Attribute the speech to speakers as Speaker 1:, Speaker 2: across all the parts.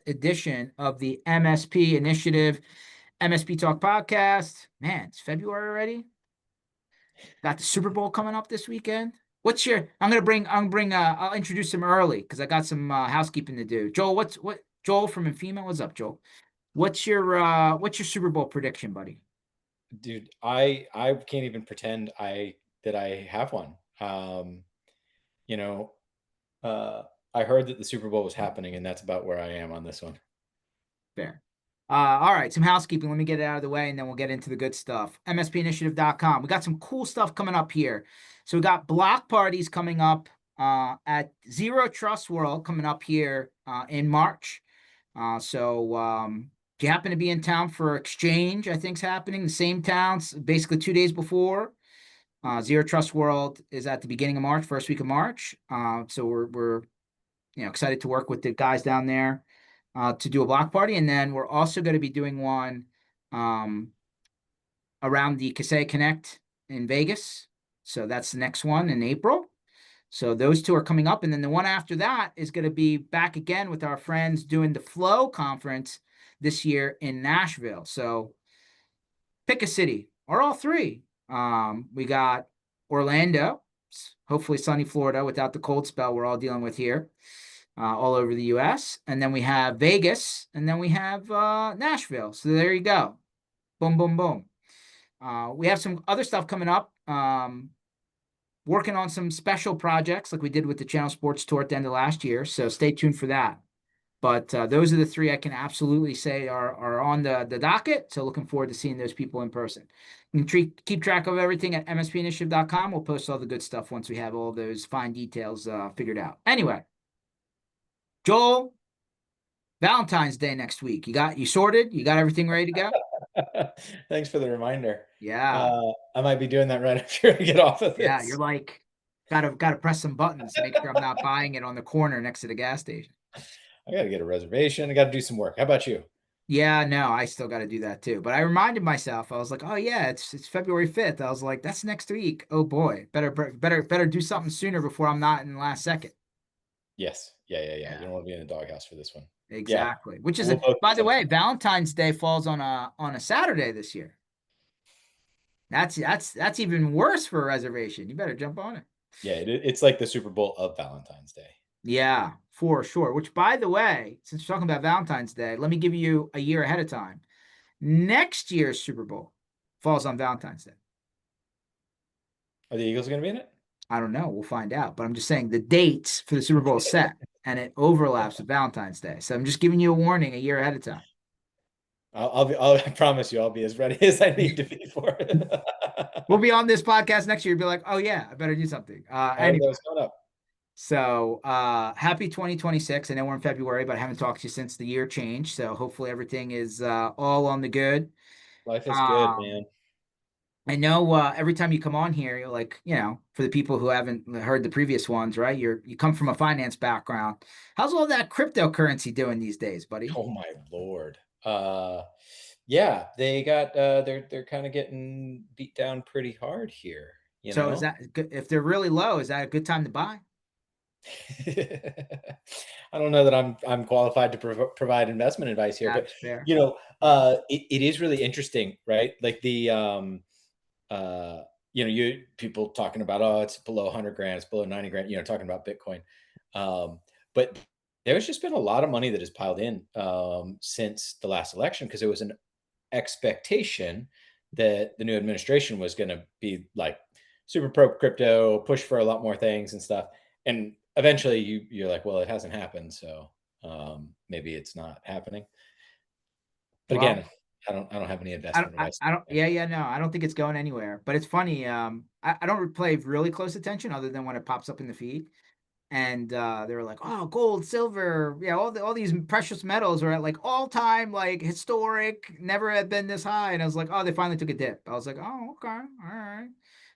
Speaker 1: edition of the MSP Initiative, MSP Talk podcast. Man, it's February already. Got the Super Bowl coming up this weekend. I'll introduce him early because I got some housekeeping to do. Joel, Joel from Infima? What's up, Joel? What's your Super Bowl prediction, buddy?
Speaker 2: Dude, I can't even pretend that I have one. You know, uh, I heard that the Super Bowl was happening, and that's about where I am on this one.
Speaker 1: Fair. All right, some housekeeping. Let me get it out of the way, and then we'll get into the good stuff. MSPinitiative.com. We got some cool stuff coming up here. So we got block parties coming up at Zero Trust World coming up here in March. If you happen to be in town for Exchange, I think is happening, the same town, basically 2 days before. Zero Trust World is at the beginning of March, first week of March. So we're excited to work with the guys down there to do a block party. And then we're also going to be doing one around the Cahill Connect in Vegas. So that's the next one in April. So those two are coming up. And then the one after that is going to be back again with our friends doing the Flow conference this year in Nashville. So pick a city or all three. We got Orlando, hopefully sunny Florida without the cold spell we're all dealing with here. All over the U.S. And then we have Vegas, and then we have Nashville. So there you go. Boom, boom, boom. We have some other stuff coming up. Working on some special projects like we did with the Channel Sports Tour at the end of last year. So stay tuned for that. But those are the three I can absolutely say are on the docket. So looking forward to seeing those people in person. You can keep track of everything at mspinitiative.com. We'll post all the good stuff once we have all those fine details figured out. Anyway. Joel, Valentine's Day next week. You sorted? You got everything ready to go?
Speaker 2: Thanks for the reminder.
Speaker 1: Yeah.
Speaker 2: I might be doing that right after I get off of this.
Speaker 1: Yeah, you're like, gotta press some buttons to make sure I'm not buying it on the corner next to the gas station.
Speaker 2: I got to get a reservation. I got to do some work. How about you?
Speaker 1: Yeah, no, I still got to do that too. But I reminded myself, I was like, oh yeah, it's February 5th. I was like, that's next week. Oh boy, better do something sooner before I'm not in the last second.
Speaker 2: Yes. Yeah.
Speaker 1: Yeah,
Speaker 2: You don't want to be in the doghouse for this one. Yeah.
Speaker 1: exactly. Which is,
Speaker 2: We'll both
Speaker 1: by
Speaker 2: do
Speaker 1: the way,
Speaker 2: something.
Speaker 1: Valentine's Day falls on a Saturday this year. That's even worse for a reservation. You better jump on it.
Speaker 2: Yeah. It's like the Super Bowl of Valentine's Day.
Speaker 1: Yeah, for sure. Which, by the way, since we're talking about Valentine's Day, let me give you a year ahead of time. Next year's Super Bowl falls on Valentine's Day.
Speaker 2: Are the Eagles going to be in it?
Speaker 1: I don't know. We'll find out. But I'm just saying the dates for the Super Bowl is set and it overlaps with Valentine's Day. So I'm just giving you a warning a year ahead of time.
Speaker 2: I promise you, I'll be as ready as I need to be for it.
Speaker 1: We'll be on this podcast next year. Be like, oh yeah, I better do something. Anyway.
Speaker 2: What's coming up?
Speaker 1: So happy 2026. I know we're in February, but I haven't talked to you since the year changed. So hopefully everything is all on the good.
Speaker 2: Life is good, man.
Speaker 1: I know every time you come on here, you're like, for the people who haven't heard the previous ones, right? You come from a finance background. How's all that cryptocurrency doing these days, buddy?
Speaker 2: Oh my Lord. Yeah, they got they're kind of getting beat down pretty hard here,
Speaker 1: So is that if they're really low, is that a good time to buy?
Speaker 2: I don't know that I'm qualified to provide investment advice here,
Speaker 1: That's
Speaker 2: but
Speaker 1: fair.
Speaker 2: it is really interesting, right? Like you people talking about, oh, it's below 100 grand, it's below 90 grand, talking about Bitcoin. But there's just been a lot of money that has piled in since the last election because there was an expectation that the new administration was going to be like super pro crypto, push for a lot more things and stuff. And eventually you're like, well, it hasn't happened. So maybe it's not happening. But
Speaker 1: Well,
Speaker 2: again, I don't have any investment advice.
Speaker 1: I don't. Yeah, no, I don't think it's going anywhere. But it's funny. I don't pay really close attention other than when it pops up in the feed. And they were like, "Oh, gold, silver, yeah, all these precious metals are at like all time, like historic, never had been this high." And I was like, "Oh, they finally took a dip." I was like, "Oh, okay, all right.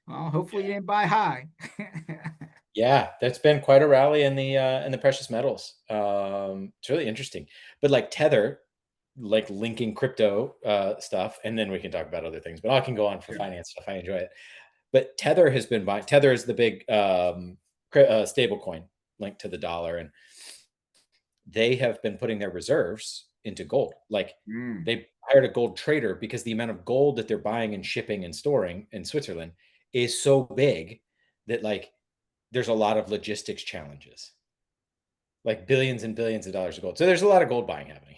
Speaker 1: Well, hopefully you didn't buy high."
Speaker 2: Yeah, that's been quite a rally in the precious metals. It's really interesting. But like Tether, like linking crypto stuff, and then we can talk about other things. But I can go on for
Speaker 1: Sure.
Speaker 2: finance stuff. I enjoy it. But Tether has been buying. Tether is the big stable coin linked to the dollar, and they have been putting their reserves into gold. Like
Speaker 1: Mm.
Speaker 2: they hired a gold trader because the amount of gold that they're buying and shipping and storing in Switzerland is so big that like there's a lot of logistics challenges, like billions and billions of dollars of gold. So there's a lot of gold buying happening.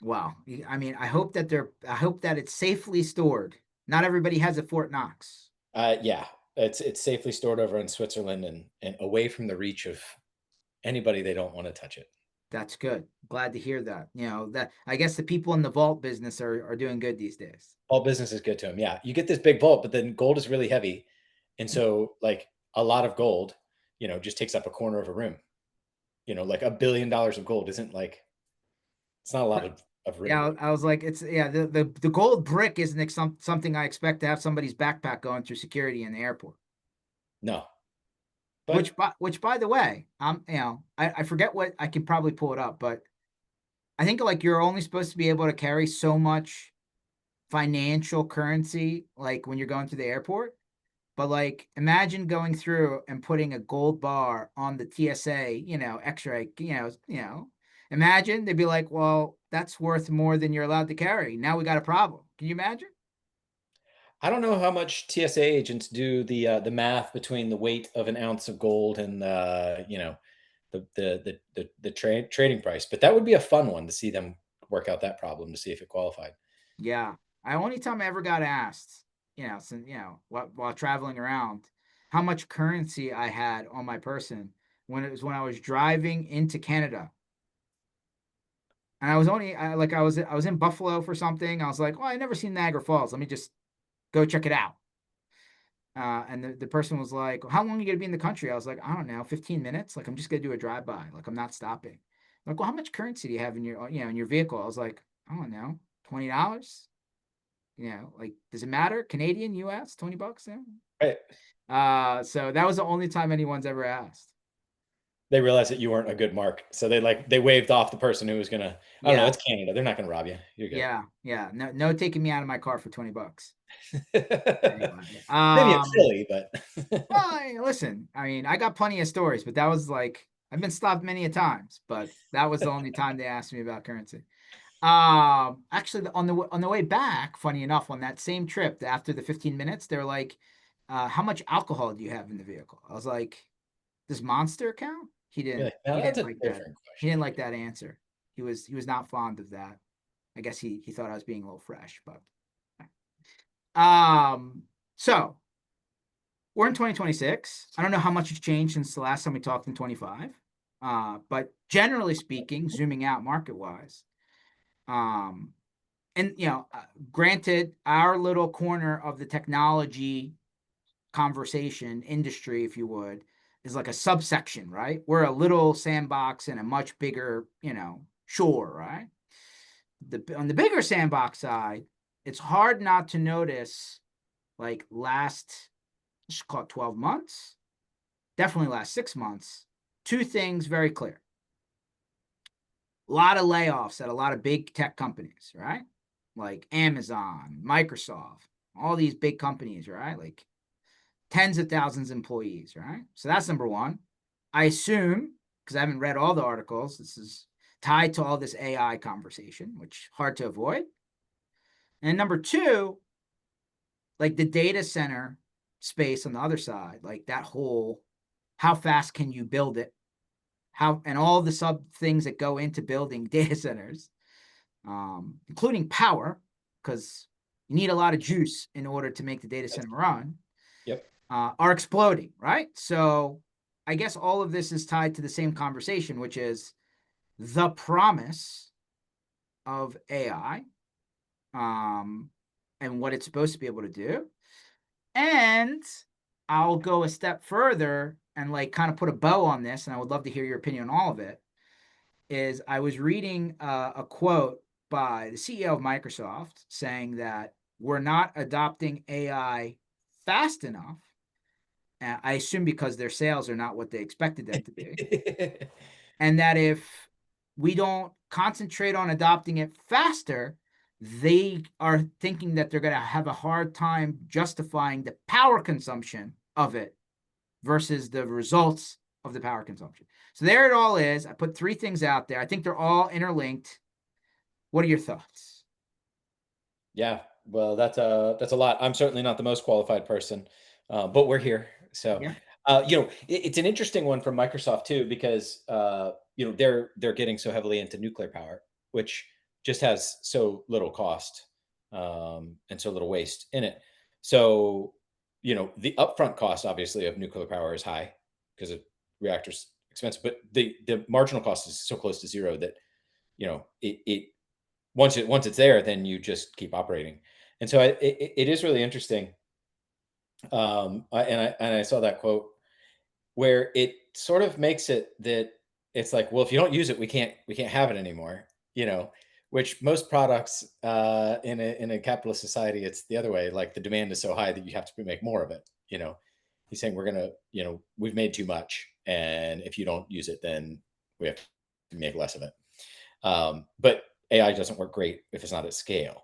Speaker 1: Wow. I mean, I hope that it's safely stored. Not everybody has a Fort Knox.
Speaker 2: Yeah, it's safely stored over in Switzerland and away from the reach of anybody they don't want to touch it.
Speaker 1: That's good. Glad to hear that. You know, that I guess the people in the vault business are doing good these days.
Speaker 2: All business is good to them. Yeah, you get this big vault, but then gold is really heavy, and so like a lot of gold, just takes up a corner of a room. Like $1 billion of gold isn't like it's not a lot of room.
Speaker 1: Yeah, I was like, it's yeah, the gold brick isn't something I expect to have somebody's backpack going through security in the airport.
Speaker 2: No,
Speaker 1: Which
Speaker 2: but
Speaker 1: by the way, I forget what I can probably pull it up, but I think like you're only supposed to be able to carry so much financial currency like when you're going through the airport. But like imagine going through and putting a gold bar on the TSA, X-ray, Imagine they'd be like, well, that's worth more than you're allowed to carry. Now we got a problem. Can you imagine?
Speaker 2: I don't know how much TSA agents do the math between the weight of an ounce of gold and the trading price, but that would be a fun one to see them work out that problem to see if it qualified.
Speaker 1: Yeah. I only time I ever got asked, since while traveling around, how much currency I had on my person when I was driving into Canada. And I was only I was in Buffalo for something. I was like, well, I never seen Niagara Falls. Let me just go check it out. And the person was like, how long are you gonna be in the country? I was like, I don't know, 15 minutes. Like I'm just gonna do a drive by. Like I'm not stopping. Like, well, how much currency do you have in your in your vehicle? I was like, I don't know, $20. Like does it matter? Canadian, US, $20? Yeah.
Speaker 2: Right.
Speaker 1: So that was the only time anyone's ever asked.
Speaker 2: They realized that you weren't a good mark, so they waved off the person who was gonna. I don't know.
Speaker 1: Yeah,
Speaker 2: It's Canada. They're not gonna rob you. You're good.
Speaker 1: yeah, yeah. No, no taking me out of my car for $20. Anyway.
Speaker 2: Maybe it's silly, but
Speaker 1: Well, listen, I mean, I got plenty of stories, but that was like I've been stopped many a times, but that was the only time they asked me about currency. Actually, on the way back, funny enough, on that same trip, after the 15 minutes, they're like, "How much alcohol do you have in the vehicle?" I was like, "Does Monster count?" He
Speaker 2: you're
Speaker 1: didn't.
Speaker 2: like, no,
Speaker 1: He
Speaker 2: that's
Speaker 1: didn't
Speaker 2: a
Speaker 1: like that.
Speaker 2: different
Speaker 1: He
Speaker 2: question.
Speaker 1: didn't like that answer. He was not fond of that. I guess he thought I was being a little fresh, but so we're in 2026. I don't know how much has changed since the last time we talked in 25. But generally speaking, zooming out market wise, um, and granted, our little corner of the technology conversation industry, if you would, is like a subsection, right? We're a little sandbox in a much bigger, shore, right? On the bigger sandbox side, it's hard not to notice, like last, let's call it 12 months, definitely last 6 months, two things very clear. A lot of layoffs at a lot of big tech companies, right? Like Amazon, Microsoft, all these big companies, right? Like tens of thousands of employees, right? So that's number one. I assume, because I haven't read all the articles, this is tied to all this AI conversation, which hard to avoid. And number two, like the data center space on the other side, like that whole, how fast can you build it? How and all the sub things that go into building data centers, including power, because you need a lot of juice in order to make the data
Speaker 2: That's,
Speaker 1: center run,
Speaker 2: yep.
Speaker 1: are exploding, right? So I guess all of this is tied to the same conversation, which is the promise of AI, and what it's supposed to be able to do. And I'll go a step further and like kind of put a bow on this, and I would love to hear your opinion on all of it. Is I was reading a quote by the CEO of Microsoft saying that we're not adopting AI fast enough. I assume because their sales are not what they expected them to be. And that if we don't concentrate on adopting it faster, they are thinking that they're going to have a hard time justifying the power consumption of it versus the results of the power consumption. So there it all is. I put 3 things out there. I think they're all interlinked. What are your thoughts?
Speaker 2: Yeah, well, that's a lot. I'm certainly not the most qualified person, but we're here. So,
Speaker 1: Yeah.
Speaker 2: it's an interesting one from Microsoft too, because they're getting so heavily into nuclear power, which just has so little cost and so little waste in it. So, the upfront cost obviously of nuclear power is high because of reactors expensive, but the marginal cost is so close to zero that it once it's there, then you just keep operating. And so it is really interesting. And I saw that quote where it sort of makes it that it's like, well, if you don't use it, we can't have it anymore. You know, which most products in a capitalist society, it's the other way. Like the demand is so high that you have to make more of it. He's saying we've made too much, and if you don't use it, then we have to make less of it. But AI doesn't work great if it's not at scale,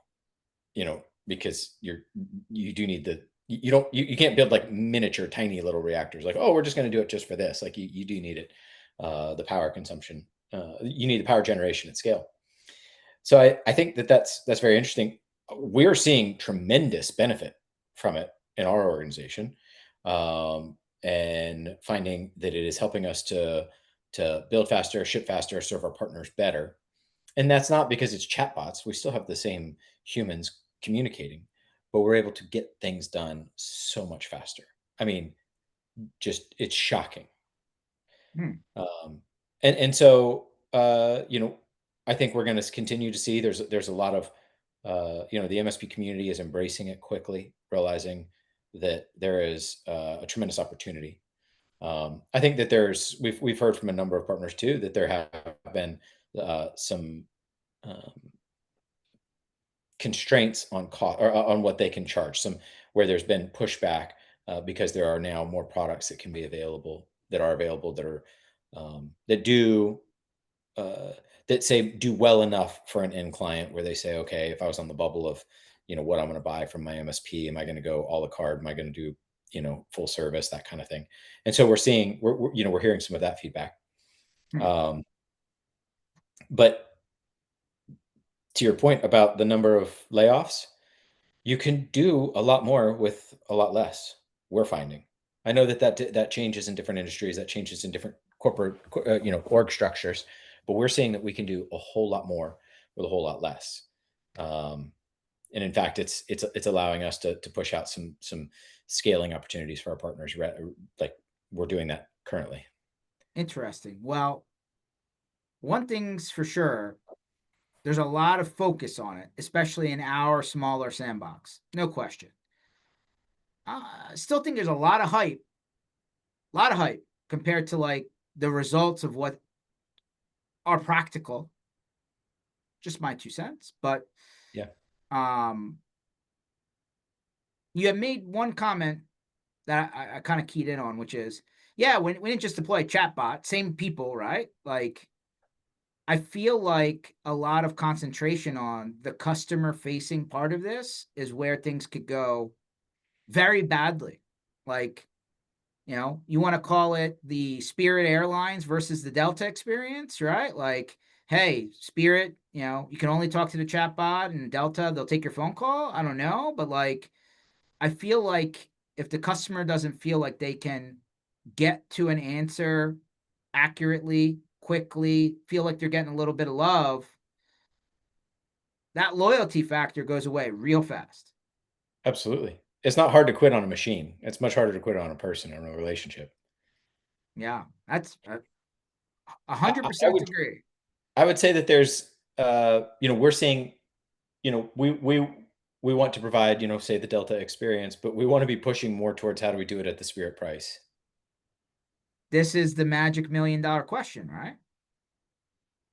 Speaker 2: because you do need you don't you can't build like miniature tiny little reactors like, oh, we're just going to do it just for this. Like you do need it, the power consumption. You need the power generation at scale. So I think that's very interesting. We're seeing tremendous benefit from it in our organization, and finding that it is helping us to build faster, ship faster, serve our partners better. And that's not because it's chatbots. We still have the same humans communicating, but we're able to get things done so much faster. I mean, just it's shocking.
Speaker 1: Hmm.
Speaker 2: Um, and so I think we're going to continue to see there's a lot of the MSP community is embracing it quickly, realizing that there is a tremendous opportunity. I think that we've heard from a number of partners too that there have been some um, constraints on cost or on what they can charge. Some where there's been pushback because there are now more products that are available that do uh, that say do well enough for an end client where they say, okay, if I was on the bubble of what I'm going to buy from my MSP, am I going to go a la carte? Am I going to do full service, that kind of thing? And so we're hearing some of that feedback.
Speaker 1: Hmm.
Speaker 2: Um, but to your point about the number of layoffs, you can do a lot more with a lot less, we're finding. I know that changes in different industries, that changes in different org structures, but we're seeing that we can do a whole lot more with a whole lot less. Um, and in fact, it's allowing us to push out some scaling opportunities for our partners. Like we're doing that currently.
Speaker 1: Interesting. Well, one thing's for sure, there's a lot of focus on it, especially in our smaller sandbox. No question. I still think there's a lot of hype compared to like the results of what are practical. Just my 2 cents. But
Speaker 2: Yeah.
Speaker 1: um, you have made one comment that I kind of keyed in on, which is, yeah, we didn't just deploy a chatbot, same people, right? Like, I feel like a lot of concentration on the customer facing part of this is where things could go very badly. Like, you want to call it the Spirit Airlines versus the Delta experience, right? Like, hey, Spirit, you can only talk to the chatbot, and Delta, they'll take your phone call. I don't know, but like, I feel like if the customer doesn't feel like they can get to an answer accurately, quickly, feel like they're getting a little bit of love, that loyalty factor goes away real fast.
Speaker 2: Absolutely. It's not hard to quit on a machine. It's much harder to quit on a person or a relationship.
Speaker 1: Yeah, that's a
Speaker 2: I,
Speaker 1: hundred
Speaker 2: I I
Speaker 1: percent
Speaker 2: would
Speaker 1: agree.
Speaker 2: I would say that we're seeing, you know, we want to provide, say the Delta experience, but we want to be pushing more towards how do we do it at the Spirit price.
Speaker 1: This is the magic $1 million question, right?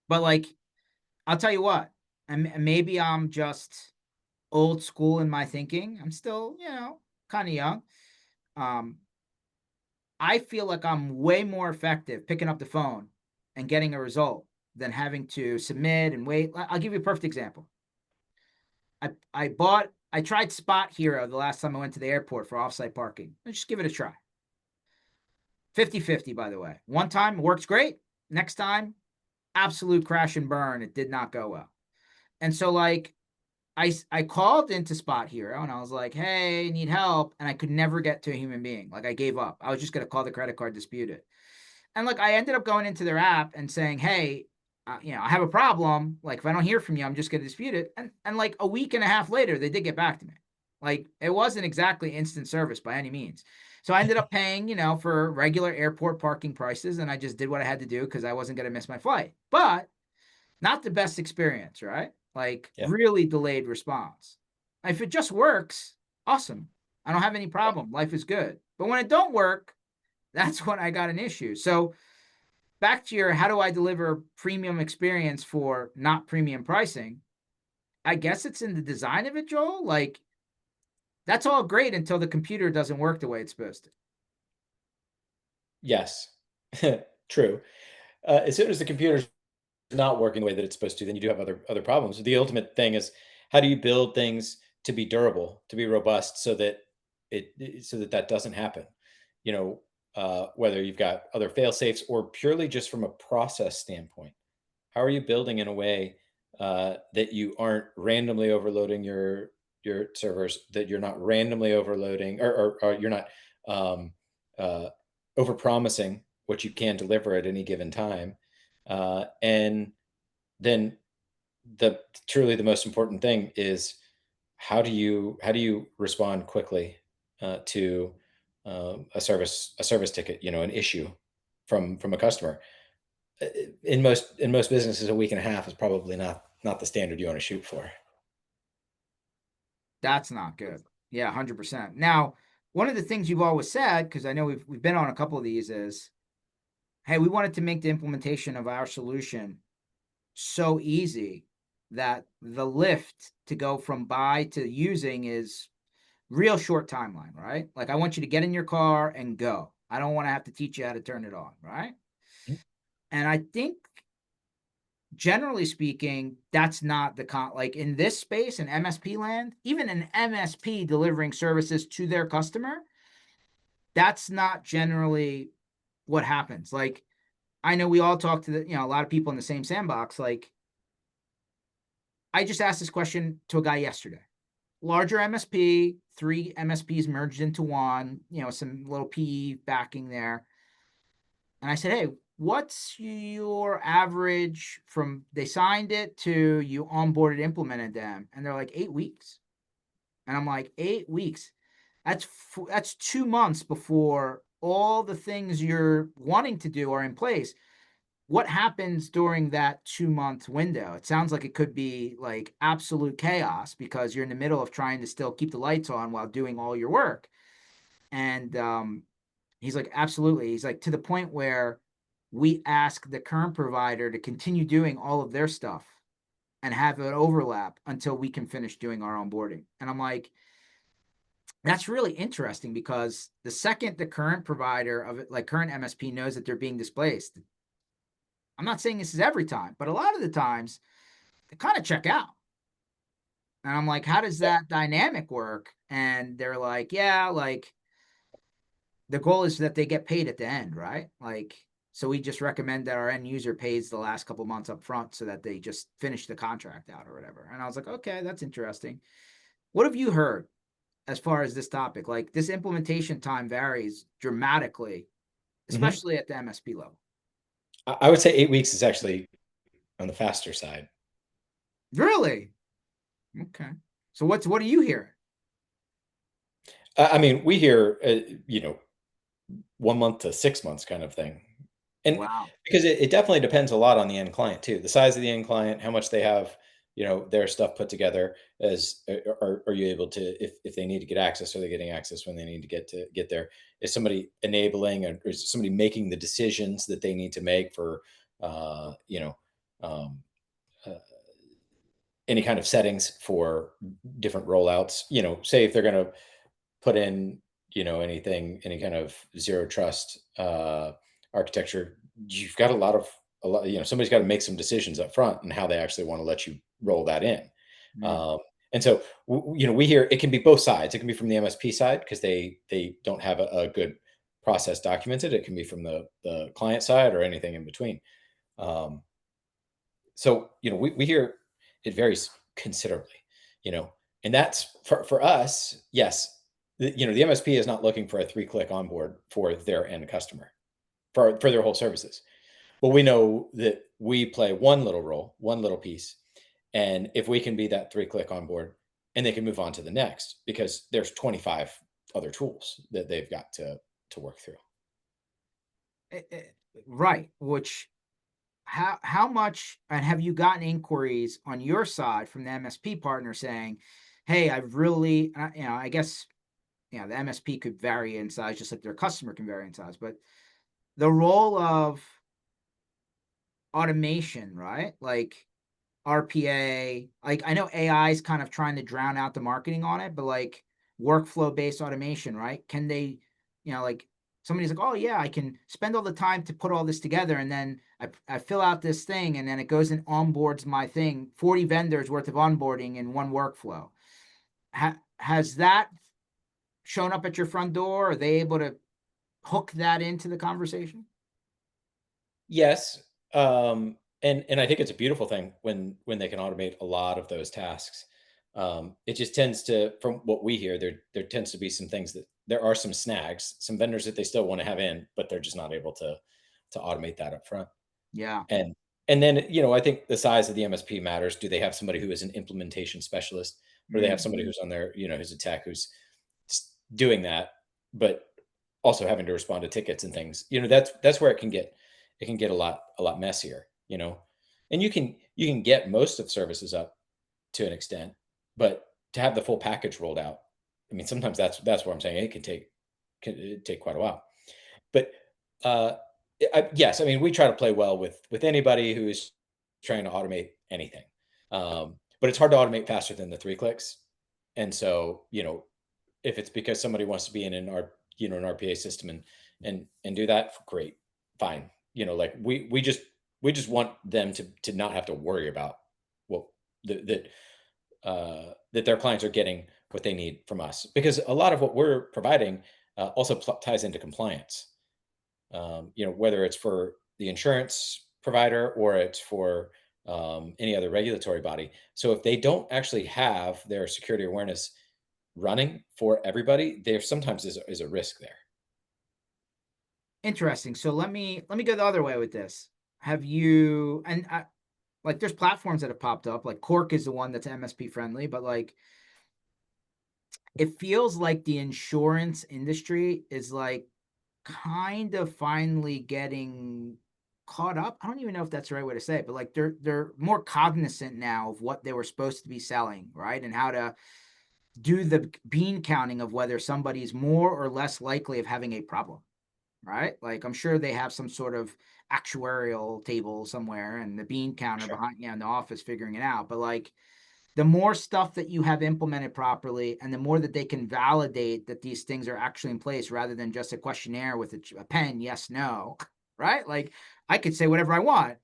Speaker 1: But like, I'll tell you what, and maybe I'm just old school in my thinking. I'm still, kind of young. Um, I feel like I'm way more effective picking up the phone and getting a result than having to submit and wait. I'll give you a perfect example. I tried Spot Hero the last time I went to the airport for offsite parking. Let's just give it a try. 50-50, by the way. One time works great. Next time, absolute crash and burn. It did not go well. And so like I called into Spot Hero and I was like, hey, need help. And I could never get to a human being. Like I gave up. I was just gonna call the credit card, dispute it. And like I ended up going into their app and saying, hey, I have a problem. Like if I don't hear from you, I'm just gonna dispute it. And like a week and a half later, they did get back to me. Like it wasn't exactly instant service by any means. So I ended up paying, for regular airport parking prices, and I just did what I had to do because I wasn't gonna miss my flight. But not the best experience, right? Like
Speaker 2: Yeah.
Speaker 1: really delayed response. If it just works, awesome. I don't have any problem. Life is good. But when it don't work, that's when I got an issue. So back to your how do I deliver premium experience for not premium pricing? I guess it's in the design of it, Joel. Like that's all great until the computer doesn't work the way it's supposed to.
Speaker 2: Yes. True. As soon as the computer's not working the way that it's supposed to, then you do have other problems. The ultimate thing is how do you build things to be durable, to be robust, so that that doesn't happen. You know, whether you've got other fail safes or purely just from a process standpoint, how are you building in a way that you aren't randomly overloading your servers, that you're not randomly overloading, or you're not um, uh, over promising what you can deliver at any given time, and then the truly the most important thing is how do you respond quickly to a service ticket, an issue from a customer. In most businesses, a week and a half is probably not the standard you want to shoot for.
Speaker 1: That's not good. Yeah, 100%. Now, one of the things you've always said, because I know we've been on a couple of these, is hey, we wanted to make the implementation of our solution so easy that the lift to go from buy to using is real short timeline, right? Like I want you to get in your car and go. I don't want to have to teach you how to turn it on, right?
Speaker 2: Mhm.
Speaker 1: And I think generally speaking, that's not the like in this space in MSP land, even an MSP delivering services to their customer, that's not generally what happens. Like I know we all talk to a lot of people in the same sandbox. Like I just asked this question to a guy yesterday. Larger MSP, three MSPs merged into one, some little PE backing there. And I said, hey, what's your average from they signed it to you onboarded, implemented them? And they're like 8 weeks. And I'm like, 8 weeks. That's 2 months before all the things you're wanting to do are in place. What happens during that 2 month window? It sounds like it could be like absolute chaos because you're in the middle of trying to still keep the lights on while doing all your work. And he's like, absolutely. He's like, to the point where we ask the current provider to continue doing all of their stuff and have an overlap until we can finish doing our onboarding. And I'm like, that's really interesting because the second the current provider of it, like current MSP knows that they're being displaced, I'm not saying this is every time, but a lot of the times they kind of check out. And I'm like, how does
Speaker 2: Yeah.
Speaker 1: that dynamic work? And they're like, yeah, like the goal is that they get paid at the end, right? Like, so we just recommend that our end user pays the last couple months up front so that they just finish the contract out or whatever. And I was like, okay, that's interesting. What have you heard as far as this topic? Like this implementation time varies dramatically,
Speaker 2: Mhm.
Speaker 1: especially at the MSP level.
Speaker 2: I would say 8 weeks is actually on the faster side.
Speaker 1: Really? Okay. So what are you hearing?
Speaker 2: I mean, we hear 1 month to 6 months kind of thing. And
Speaker 1: Wow.
Speaker 2: because it definitely depends a lot on the end client too. The size of the end client, how much they have, their stuff put together. As are you able to, if they need to get access, are they getting access when they need to get there? Is somebody enabling, or is somebody making the decisions that they need to make for uh, you know um, uh, any kind of settings for different rollouts? Say if they're going to put in, any kind of zero trust architecture, you've got a lot, somebody's got to make some decisions up front and how they actually want to let you roll that in.
Speaker 1: Mm,
Speaker 2: Um, and so, we hear it can be both sides. It can be from the MSP side because they don't have a good process documented. It can be from the client side or anything in between. Um, so, we hear it varies considerably, you know, and that's for us. Yes, the MSP is not looking for a 3-click onboard for their end customer for their whole services. But we know that we play one little role, one little piece, and if we can be that 3-click onboard, and they can move on to the next because there's 25 other tools that they've got to work through.
Speaker 1: Right. Which how much and have you gotten inquiries on your side from the MSP partner saying, "Hey, I've really," I guess, the MSP could vary in size just like their customer can vary in size, but the role of automation, right? Like RPA, like I know AI is kind of trying to drown out the marketing on it, but like workflow based automation, right? Can they, like somebody's like, oh yeah, I can spend all the time to put all this together, and then I fill out this thing, and then it goes and onboards my thing, 40 vendors worth of onboarding in one workflow. Has that shown up at your front door? Are they able to hook that into the conversation?
Speaker 2: Yes, and I think it's a beautiful thing when they can automate a lot of those tasks. It just tends to, from what we hear, there tends to be some things that there are some snags, some vendors that they still want to have in, but they're just not able to automate that up front.
Speaker 1: Yeah.
Speaker 2: And and then, I think the size of the MSP matters. Do they have somebody who is an implementation specialist, or do they have somebody
Speaker 1: Mhm.
Speaker 2: who's on there, who's a tech who's doing that, but also having to respond to tickets and things. That's where it can get a lot messier, And you can get most of services up to an extent, but to have the full package rolled out, I mean, sometimes that's where I'm saying it can take quite a while. But uh, yes, I mean, we try to play well with anybody who is trying to automate anything, but it's hard to automate faster than the 3 clicks. And so, if it's because somebody wants to be in an RPA system and do that, great, fine. Like we just want them to not have to worry about what that their clients are getting what they need from us, because a lot of what we're providing also ties into compliance. Whether it's for the insurance provider or it's for any other regulatory body. So if they don't actually have their security awareness running for everybody, there sometimes is a risk there.
Speaker 1: Interesting. So let me go the other way with this. Have you and like there's platforms that have popped up, like Cork is the one that's MSP friendly, but like it feels like the insurance industry is like kind of finally getting caught up. I don't even know if that's the right way to say it, but like they're more cognizant now of what they were supposed to be selling, right? And how to do the bean counting of whether somebody's more or less likely of having a problem, right? Like I'm sure they have some sort of actuarial table somewhere and the bean counter
Speaker 2: Sure.
Speaker 1: behind in the office figuring it out. But like the more stuff that you have implemented properly and the more that they can validate that these things are actually in place rather than just a questionnaire with a pen, yes, no, right? Like I could say whatever I want,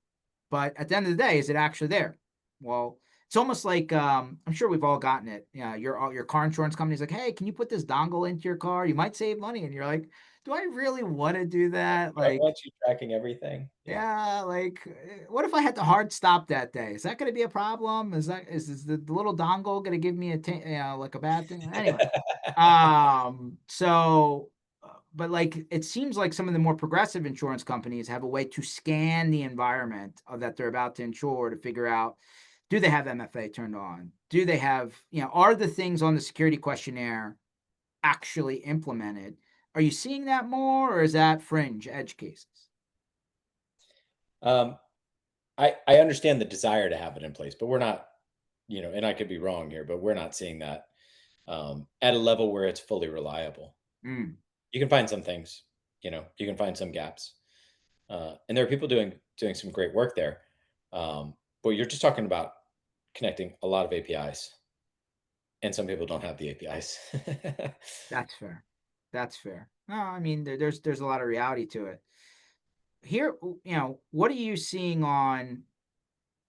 Speaker 1: but at the end of the day, is it actually there? Well, it's almost like I'm sure we've all gotten it. Yeah, your car insurance company's like, hey, can you put this dongle into your car? You might save money, and you're like, do I really want to do that?
Speaker 2: I
Speaker 1: Like,
Speaker 2: want you tracking everything. Yeah.
Speaker 1: yeah, like, what if I had to hard stop that day? Is that going to be a problem? Is the little dongle going to give me like a bad thing? Anyway, so, but like, it seems like some of the more progressive insurance companies have a way to scan the environment of that they're about to insure to figure out, do they have MFA turned on? Do they have, are the things on the security questionnaire actually implemented? Are you seeing that more, or is that fringe edge cases?
Speaker 2: um, I understand the desire to have it in place, but we're not, and I could be wrong here, but we're not seeing that at a level where it's fully reliable.
Speaker 1: Mm,
Speaker 2: You can find some things, you can find some gaps, and there are people doing some great work there. But you're just talking about connecting a lot of APIs, and some people don't have the APIs.
Speaker 1: that's fair. That's fair. No, I mean, there's a lot of reality to it. Here, what are you seeing on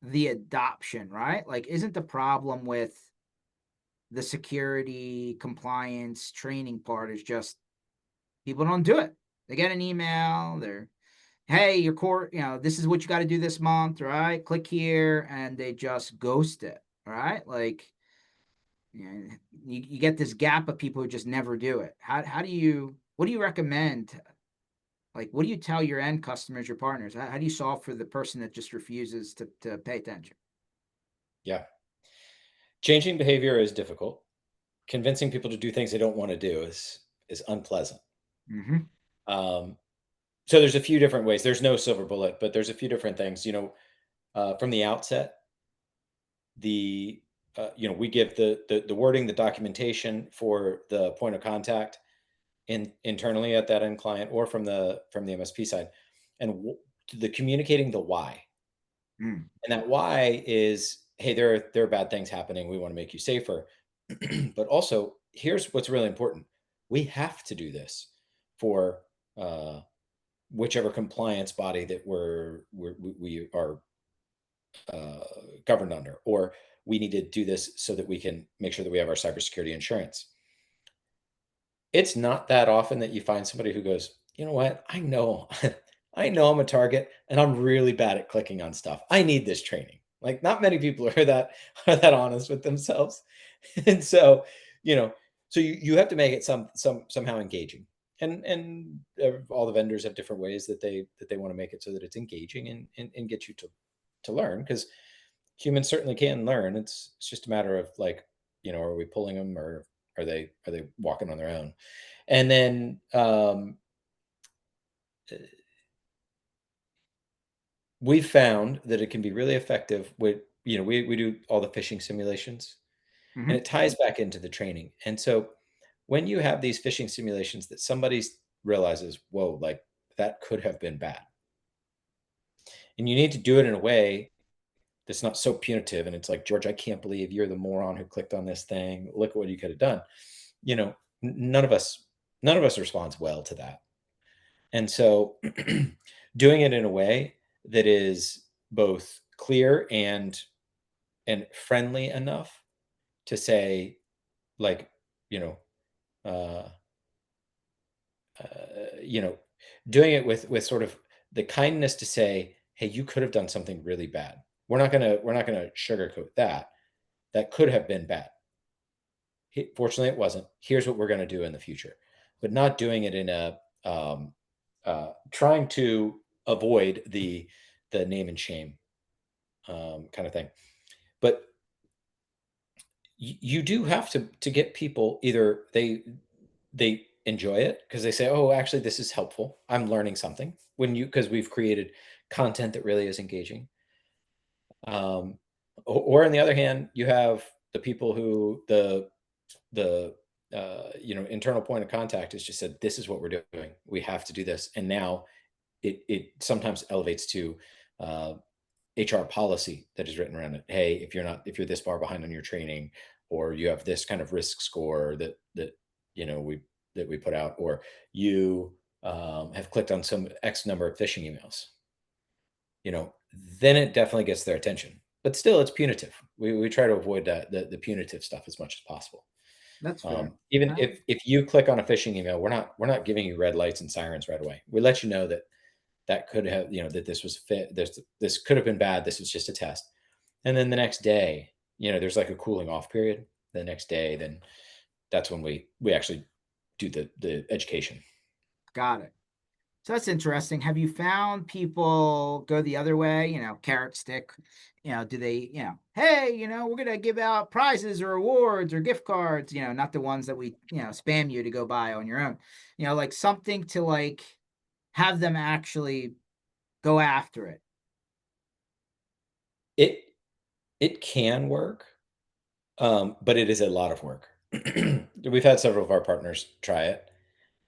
Speaker 1: the adoption, right? Like, isn't the problem with the security, compliance, training part is just people don't do it. They get an email, they're, hey, your core, this is what you got to do this month, right? Click here, and they just ghost it, right? Like, you get this gap of people who just never do it. What do you recommend? Like, what do you tell your end customers, your partners? How do you solve for the person that just refuses to pay attention?
Speaker 2: Yeah. Changing behavior is difficult. Convincing people to do things they don't want to do is unpleasant.
Speaker 1: Mm-hmm.
Speaker 2: Um, so there's a few different ways. There's no silver bullet, but there's a few different things. From the outset, the we give the wording, the documentation for the point of contact internally at that end client or from the MSP side, and the communicating the why.
Speaker 1: Mm.
Speaker 2: And that why is, hey, there are bad things happening. We want to make you safer. But also, here's what's really important. We have to do this for uh, whichever compliance body that we are uh, governed under, or we need to do this so that we can make sure that we have our cybersecurity insurance. It's not that often that you find somebody who goes, you know what? I know, I know I'm a target, and I'm really bad at clicking on stuff. I need this training. Like, not many people are that honest with themselves, and so you know, so you have to make it somehow engaging, and all the vendors have different ways that they want to make it so that it's engaging and get you to learn, because humans certainly can learn. It's just a matter of, like, are we pulling them, or are they walking on their own? And then we've found that it can be really effective with, we do all the phishing simulations, and
Speaker 1: Mm-hmm.
Speaker 2: it ties back into the training. And so when you have these phishing simulations that somebody realizes, whoa, like, that could have been bad, and you need to do it in a way that's not so punitive. And it's like, George, I can't believe you're the moron who clicked on this thing. Look at what you could have done. You know, none of us responds well to that. And so doing it in a way that is both clear and friendly enough to say, like, you know, uh, you know, doing it with sort of the kindness to say, hey, you could have done something really bad. We're not gonna sugarcoat that. That could have been bad. Fortunately, it wasn't. Here's what we're going to do in the future, but not doing it in a trying to avoid the name and shame kind of thing. But you do have to get people, either they enjoy it because they say, oh, actually, this is helpful. I'm learning something, because we've created content that really is engaging. Um, or on the other hand, you have the people who the internal point of contact has just said, this is what we're doing, we have to do this. And now it sometimes elevates to uh, HR policy that is written around it. Hey, if you're this far behind on your training, or you have this kind of risk score that you know we that we put out, or you have clicked on some X number of phishing emails, then it definitely gets their attention. But still, it's punitive. We try to avoid the punitive stuff as much as possible.
Speaker 1: That's fair.
Speaker 2: Even
Speaker 1: Uh,
Speaker 2: if you click on a phishing email, we're not giving you red lights and sirens right away. We let you know that could have, that this was fit. This could have been bad. This was just a test. And then the next day, there's like a cooling off period. The next day, then that's when we actually do the education.
Speaker 1: got it. So that's interesting. Have you found people go the other way? Carrot stick. Do they? Hey, we're gonna give out prizes or awards or gift cards. Not the ones that we spam you to go buy on your own. Like something to like have them actually go after it.
Speaker 2: It it can work, but it is a lot of work. We've had several of our partners try it,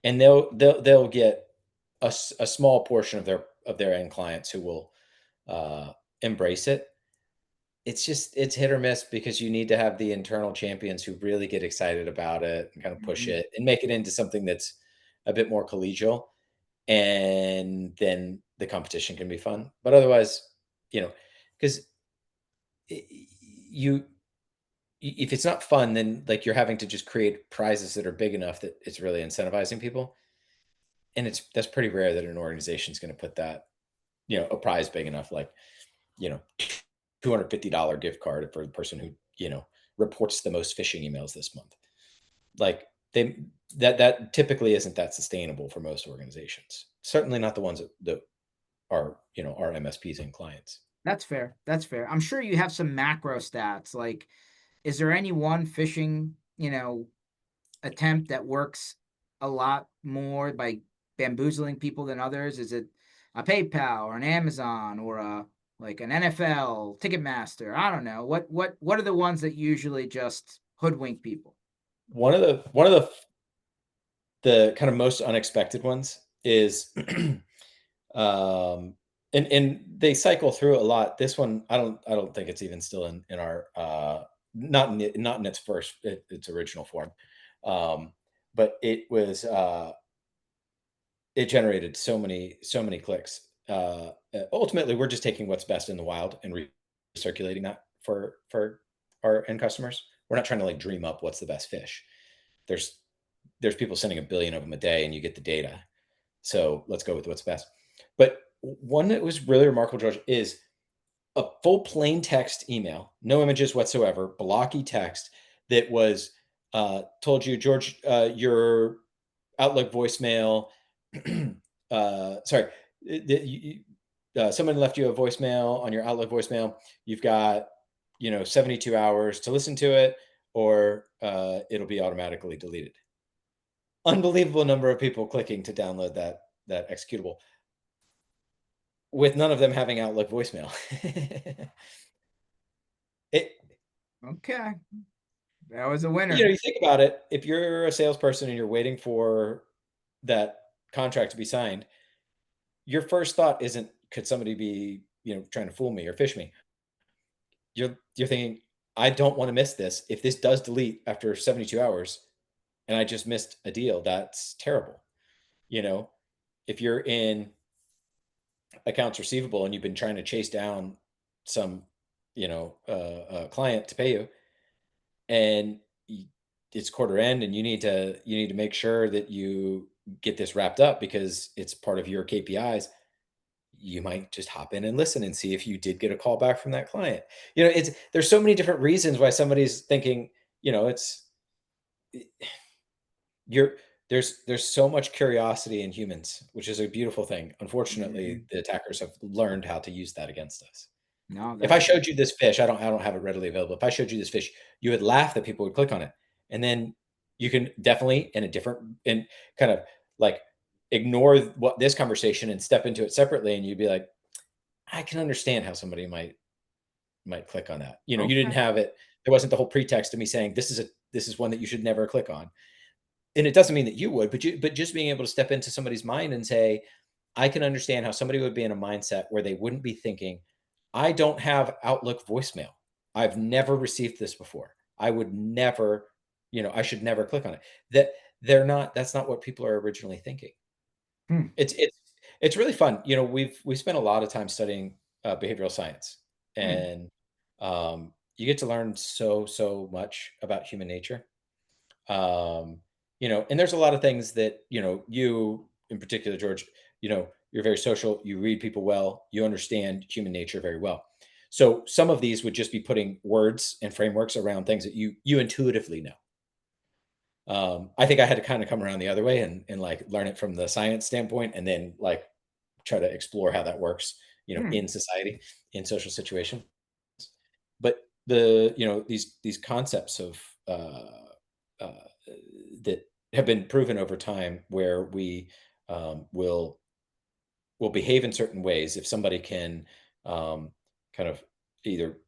Speaker 2: and they'll get a small portion of their end clients who will embrace it. It's hit or miss, because you need to have the internal champions who really get excited about it and kind of push
Speaker 1: Mhm.
Speaker 2: it and make it into something that's a bit more collegial, and then the competition can be fun. But otherwise, because you if it's not fun, then, like, you're having to just create prizes that are big enough that it's really incentivizing people. and that's pretty rare that an organization is going to put that, a prize big enough, like, you know, $250 gift card for the person who, reports the most phishing emails this month. Like, they that typically isn't that sustainable for most organizations. Certainly not the ones that are, our MSPs and clients.
Speaker 1: That's fair. That's fair. I'm sure you have some macro stats. Like, is there any one phishing, attempt that works a lot more by bamboozling people than others? Is it a PayPal or an Amazon or a like an NFL, Ticketmaster? I don't know. What are the ones that usually just hoodwink people?
Speaker 2: One of the kind of most unexpected ones is and they cycle through a lot. This one, I don't think it's even still in our not in its its original form. But it generated so many clicks. Ultimately, we're just taking what's best in the wild and recirculating that for our end customers. We're not trying to like dream up what's the best fish. There's there's people sending a billion of them a day, and you get the data. So let's go with what's best. But one that was really remarkable, George, is a full plain text email, no images whatsoever, blocky text that was told you, George, your Outlook voicemail. Sorry, someone left you a voicemail on your Outlook voicemail. You've got 72 hours to listen to it, or it'll be automatically deleted. Unbelievable number of people clicking to download that executable, with none of them having Outlook voicemail. it
Speaker 1: Okay, that was a winner.
Speaker 2: You think about it, if you're a salesperson and you're waiting for that contract to be signed, your first thought isn't, could somebody be, trying to fool me or fish me? You're thinking, I don't want to miss this. If this does delete after 72 hours and I just missed a deal, that's terrible. You know, if you're in accounts receivable and you've been trying to chase down some, client to pay you, and it's quarter end, and you need to make sure that you get this wrapped up because it's part of your KPIs. You might just hop in and listen and see if you did get a call back from that client. There's so many different reasons why somebody's thinking, it's you're there's so much curiosity in humans, which is a beautiful thing. Unfortunately,
Speaker 1: Mhm.
Speaker 2: the attackers have learned how to use that against us.
Speaker 1: No,
Speaker 2: If I
Speaker 1: that's
Speaker 2: showed you this fish, I don't have it readily available. If I showed you this fish, you would laugh that people would click on it. And then you can definitely in a different and kind of like ignore what this conversation and step into it separately, and you'd be like, I can understand how somebody might click on that. You didn't
Speaker 1: okay.
Speaker 2: have it. There wasn't the whole pretext of me saying this is one that you should never click on. And it doesn't mean that you would, but just being able to step into somebody's mind and say, I can understand how somebody would be in a mindset where they wouldn't be thinking, I don't have Outlook voicemail. I've never received this before. I would never, I should never click on it. That's not what people are originally thinking.
Speaker 1: Hmm.
Speaker 2: It's really fun. We've spent a lot of time studying behavioral science,
Speaker 1: Hmm.
Speaker 2: and you get to learn so much about human nature. And there's a lot of things that, you in particular, George, you're very social, you read people well, you understand human nature very well. So some of these would just be putting words and frameworks around things that you intuitively know. I think I had to kind of come around the other way and like learn it from the science standpoint, and then like try to explore how that works,
Speaker 1: Hmm.
Speaker 2: in society, in social situations. But these concepts of uh, that have been proven over time, where we will behave in certain ways if somebody can kind of either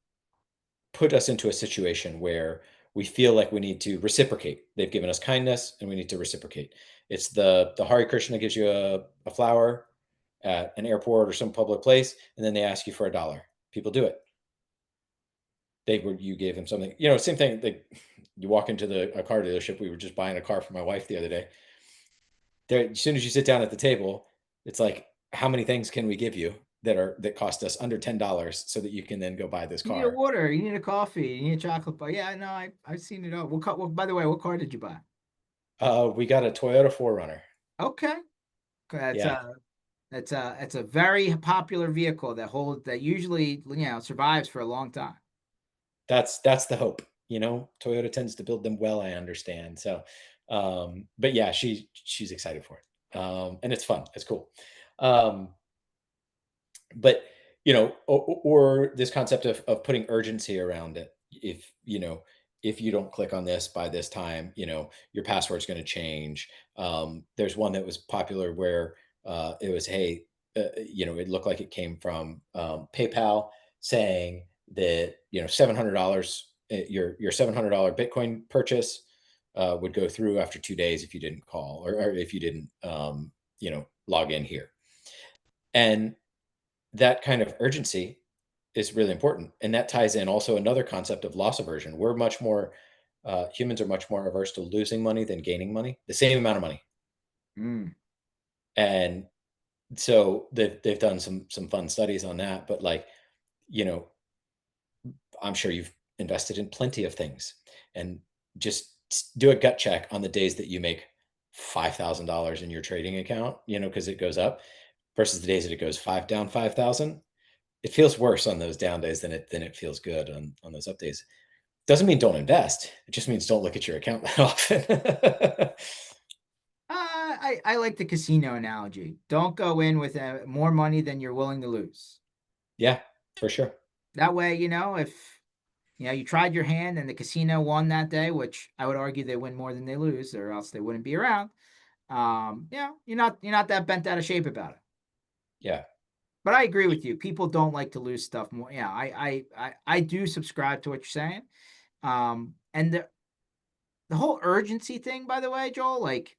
Speaker 2: put us into a situation where we feel like we need to reciprocate. They've given us kindness and we need to reciprocate. It's the Hare Krishna gives you a flower at an airport or some public place, and then they ask you for $1. People do it. You gave them something. Same thing. You walk into a car dealership. We were just buying a car for my wife the other day. There, as soon as you sit down at the table, it's like, how many things can we give you that cost us under $10 so that you can then go buy this
Speaker 1: You need a
Speaker 2: car?
Speaker 1: water. You need a coffee. You need a chocolate bar. Yeah, no, I've seen it all. What car? Well, by the way, what car did you buy?
Speaker 2: We got a Toyota 4Runner.
Speaker 1: Okay, It's
Speaker 2: Yeah.
Speaker 1: a it's a very popular vehicle that usually survives for a long time.
Speaker 2: That's the hope. Toyota tends to build them well, I understand. So, but yeah, she's excited for it. And it's fun. It's cool. Um, but or this concept of putting urgency around it. If you don't click on this by this time, your password's going to change. There's one that was popular where it was, hey, it looked like it came from PayPal, saying that $700, your $700 Bitcoin purchase would go through after 2 days if you didn't call, or if you didn't log in here. And that kind of urgency is really important, and that ties in also another concept of loss aversion. Humans are much more averse to losing money than gaining money, the same amount of money.
Speaker 1: Mm.
Speaker 2: And so they've done some fun studies on that. But you know, I'm sure you've invested in plenty of things, and just do a gut check on the days that you make $5,000 in your trading account, because it goes up, versus the days that it goes down 5,000. It feels worse on those down days than it feels good on those up days. Doesn't mean don't invest. It just means don't look at your account that often.
Speaker 1: I like the casino analogy. Don't go in with more money than you're willing to lose.
Speaker 2: Yeah, for sure.
Speaker 1: That way, if you tried your hand and the casino won that day, which I would argue they win more than they lose, or else they wouldn't be around. You're not that bent out of shape about it.
Speaker 2: Yeah.
Speaker 1: But I agree with you. People don't like to lose stuff more. Yeah, I do subscribe to what you're saying. And the whole urgency thing, by the way, Joel, like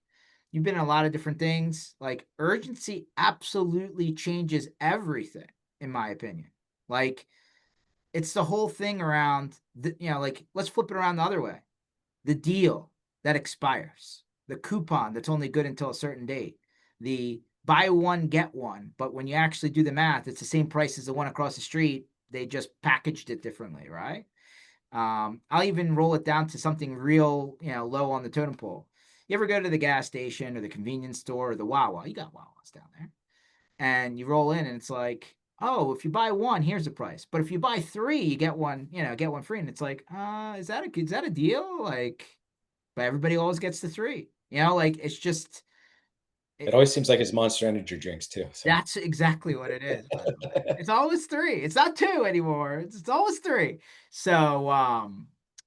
Speaker 1: you've been in a lot of different things. Like urgency absolutely changes everything, in my opinion. Like it's the whole thing around like let's flip it around the other way. The deal that expires, the coupon that's only good until a certain date, the buy one, get one. But when you actually do the math, it's the same price as the one across the street. They just packaged it differently, right? I'll even roll it down to something real, low on the totem pole. You ever go to the gas station or the convenience store or the Wawa? You got Wawas down there. And you roll in and it's like, oh, if you buy one, here's the price. But if you buy three, you get one free. And it's like, is that a deal? Like, but everybody always gets the three. Like it's just
Speaker 2: It
Speaker 1: it,
Speaker 2: always seems like it's Monster Energy drinks too. So
Speaker 1: that's exactly what it is, by the way. It's always three. It's not two anymore. It's always three. So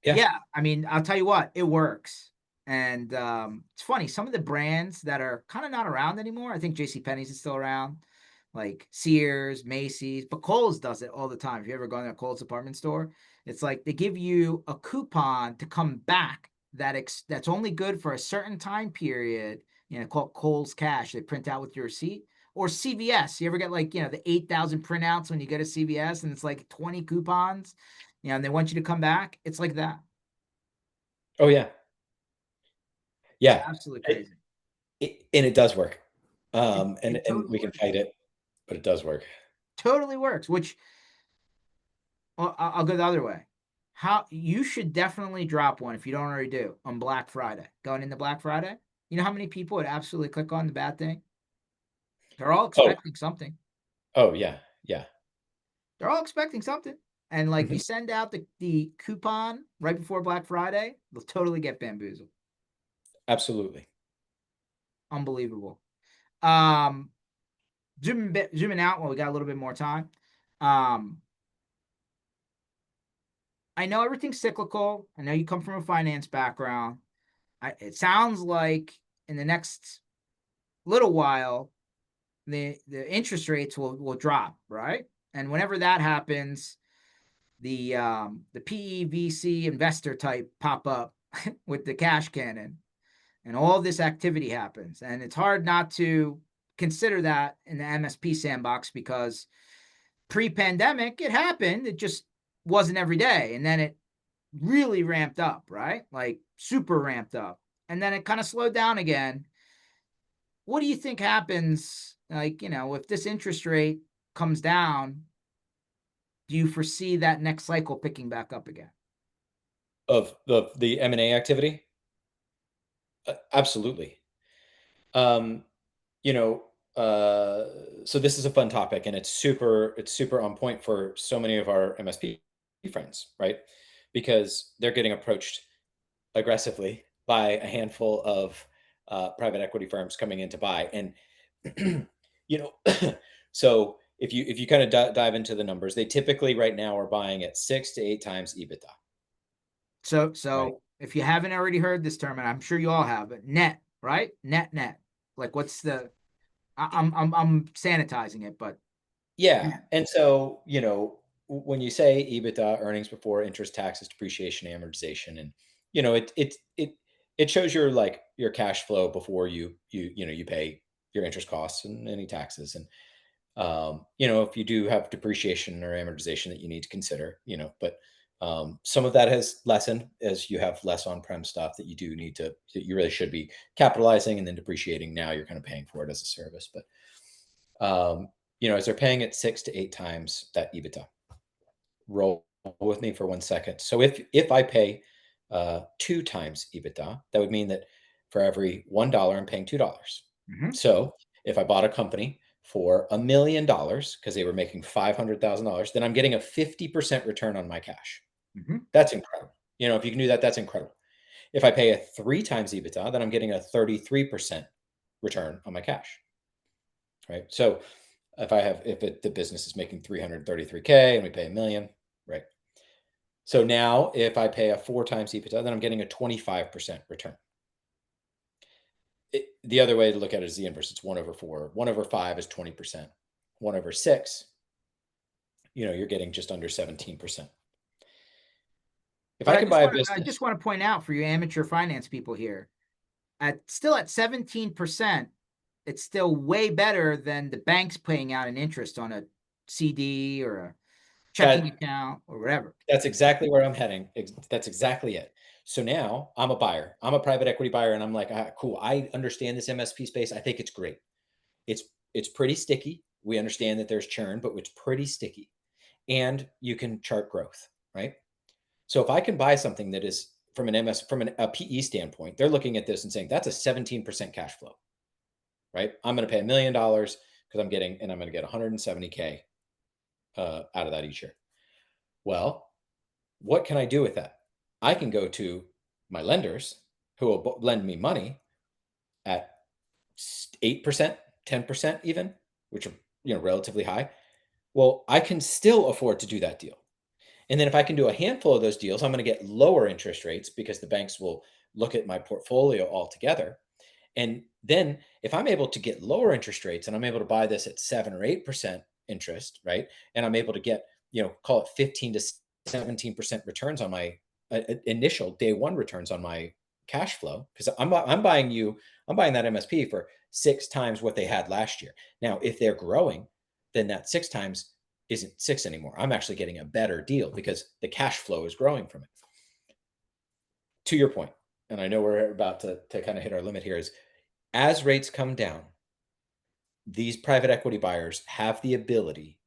Speaker 2: yeah.
Speaker 1: yeah, I mean, I'll tell you what, it works. And it's funny, some of the brands that are kind of not around anymore, I think J.C. Penney's is still around, like Sears, Macy's, but Kohl's does it all the time. If you ever go to a Kohl's department store, it's like they give you a coupon to come back that's only good for a certain time period, called Kohl's Cash. They print out with your receipt. Or CVS. You ever get like, the 8,000 printouts when you go to CVS and it's like 20 coupons, and they want you to come back? It's like that.
Speaker 2: Oh yeah.
Speaker 1: It's
Speaker 2: Yeah.
Speaker 1: absolutely
Speaker 2: It,
Speaker 1: crazy.
Speaker 2: and it does work.
Speaker 1: It,
Speaker 2: And
Speaker 1: it
Speaker 2: and
Speaker 1: totally
Speaker 2: we can
Speaker 1: works.
Speaker 2: fight it, but it does work.
Speaker 1: Totally works, which I'll go the other way. How you should definitely drop one if you don't already do on Black Friday. Going into Black Friday, you know how many people would absolutely click on the bad thing? They're all
Speaker 2: Oh,
Speaker 1: expecting something.
Speaker 2: oh yeah, yeah.
Speaker 1: They're all expecting something. And like you
Speaker 2: Mhm.
Speaker 1: send out the coupon right before Black Friday, they'll totally get bamboozled.
Speaker 2: Absolutely.
Speaker 1: Unbelievable. Zooming out while we got a little bit more time. Um, I know everything's cyclical. I know you come from a finance background. It sounds like in the next little while, the interest rates will drop, right? And whenever that happens, the PEVC investor type pop up with the cash cannon, and all this activity happens, and it's hard not to consider that in the MSP sandbox because pre-pandemic it happened. It just wasn't every day, and then it really ramped up, right? Like super ramped up, and then it kind of slowed down again. What do you think happens? Like, if this interest rate comes down, do you foresee that next cycle picking back up again?
Speaker 2: Of the M&A activity? Absolutely. Um, you know, so this is a fun topic, and it's super on point for so many of our MSP friends, right? Because they're getting approached aggressively by a handful of private equity firms coming in to buy, and you know, so if you kind of dive into the numbers, they typically right now are buying at 6 to 8 times EBITDA,
Speaker 1: So,
Speaker 2: right?
Speaker 1: if you haven't already heard this term, and I'm sure you all have, but net, right? Net. Like, what's the? I'm sanitizing it, but
Speaker 2: Yeah,
Speaker 1: net.
Speaker 2: and so, when you say EBITDA, earnings before interest, taxes, depreciation, amortization, and, it shows your, like, your cash flow before you pay your interest costs and any taxes, and, if you do have depreciation or amortization that you need to consider, but, some of that has lessened as you have less on-prem stuff that you really should be capitalizing and then depreciating. Now you're kind of paying for it as a service, but um, as they're paying it 6 to 8 times that EBITDA. Roll with me for 1 second. So if I pay 2 times EBITDA, that would mean that for every $1, I'm paying $2.
Speaker 1: Mm-hmm,
Speaker 2: So if I bought a company for $1 million because they were making $500,000, then I'm getting a 50% return on my cash.
Speaker 1: mm-hmm,
Speaker 2: That's incredible. If you can do that, that's incredible. If I pay a 3 times EBITDA, then I'm getting a 33% return on my cash. Right. So if the business is making 333K and we pay a million, right? So now if I pay a 4 times EBITDA, then I'm getting a 25% return. The other way to look at it is the inverse. It's 1/4. 1/5 is 20%. 1/6, you're getting just under 17%. If
Speaker 1: but
Speaker 2: I
Speaker 1: I
Speaker 2: can
Speaker 1: just
Speaker 2: buy a
Speaker 1: want to I just
Speaker 2: business,
Speaker 1: want to point out for you amateur finance people here, at 17%, it's still way better than the banks paying out an interest on a CD or a checking
Speaker 2: that
Speaker 1: account or whatever.
Speaker 2: that's exactly where I'm heading. That's exactly it. So now I'm a buyer. I'm a private equity buyer, and I'm like, cool. I understand this MSP space. I think it's great. It's it's pretty sticky. We understand that there's churn, but it's pretty sticky. And you can chart growth, right? So if I can buy something that is from a PE standpoint, they're looking at this and saying that's a 17% cash flow, right? I'm going to pay $1 million because I'm going to get 170K out of that each year. Well, what can I do with that? I can go to my lenders who will lend me money at 8%, 10% even, which are relatively high. Well, I can still afford to do that deal. And then if I can do a handful of those deals, I'm going to get lower interest rates because the banks will look at my portfolio altogether. And then if I'm able to get lower interest rates and I'm able to buy this at 7 or 8% interest, right? And I'm able to get, call it 15 to 17% returns on my initial day one returns on my cash flow. Because I'm buying that MSP for 6 times what they had last year. Now, if they're growing, then that 6 times isn't 6 anymore. I'm actually getting a better deal because the cash flow is growing from it. To your point, and I know we're about to kind of hit our limit here, is as rates come down, these private equity buyers have the ability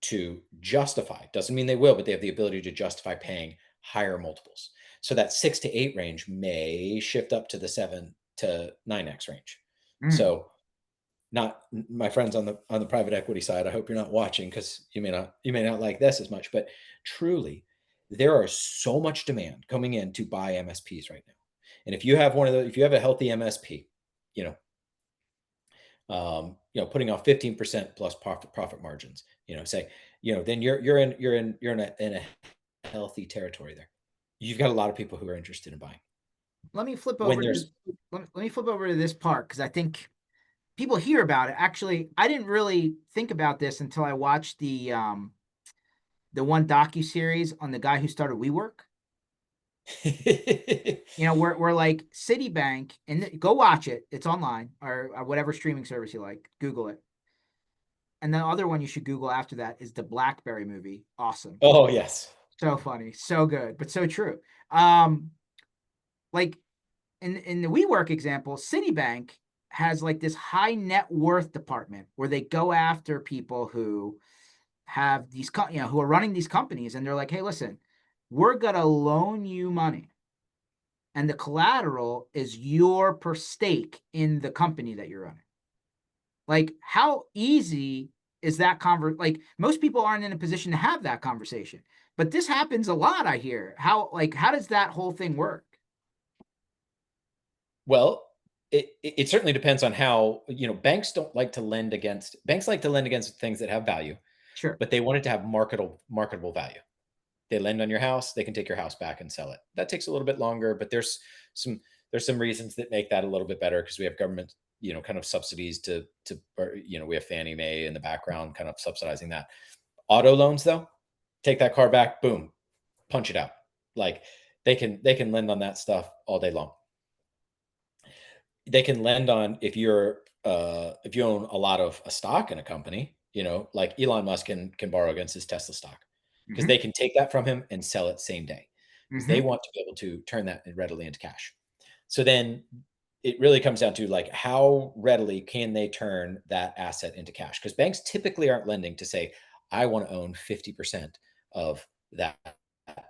Speaker 2: to justify, doesn't mean they will, but they have the ability to justify paying higher multiples. So that 6 to 8 range may shift up to the 7 to 9x range.
Speaker 1: Mm.
Speaker 2: So not my friends on the private equity side, I hope you're not watching because you may not like this as much, but truly there are so much demand coming in to buy MSPs right now. And if you have a healthy MSP, you know, putting off 15% plus profit margins, say, then you're in a healthy territory there. You've got a lot of people who are interested in buying.
Speaker 1: Let me flip
Speaker 2: When
Speaker 1: over to
Speaker 2: there's
Speaker 1: let me flip over to this part because I think people hear about it. Actually, I didn't really think about this until I watched the one docu series on the guy who started WeWork. We're like Citibank, and go watch it. It's online or whatever streaming service you like. Google it. And the other one you should Google after that is the BlackBerry movie. Awesome,
Speaker 2: Oh, yes.
Speaker 1: so funny, so good, but so true. Um, like in the WeWork example, Citibank has like this high net worth department where they go after people who have who are running these companies, and they're like, hey, listen, we're gonna loan you money, and the collateral is your per stake in the company that you're running. Like, how easy is that like most people aren't in a position to have that conversation. But this happens a lot, I hear. How does that whole thing work?
Speaker 2: Well, it certainly depends on how, banks like to lend against things that have value,
Speaker 1: Sure.
Speaker 2: but they want it to have marketable value. They lend on your house, they can take your house back and sell it. That takes a little bit longer, but some some reasons that make that a little bit better because we have government, kind of subsidies or, we have Fannie Mae in the background kind of subsidizing that. Auto loans though, take that car back, boom, punch it out. Like they can lend on that stuff all day long. They can lend on if you own a lot of a stock in a company, like Elon Musk can borrow against his Tesla stock because
Speaker 1: Hmm.
Speaker 2: they can take that from him and sell it same day because they
Speaker 1: Hmm.
Speaker 2: want to be able to turn that readily into cash. So then it really comes down to like how readily can they turn that asset into cash? Because banks typically aren't lending to say, I want to own 50% of that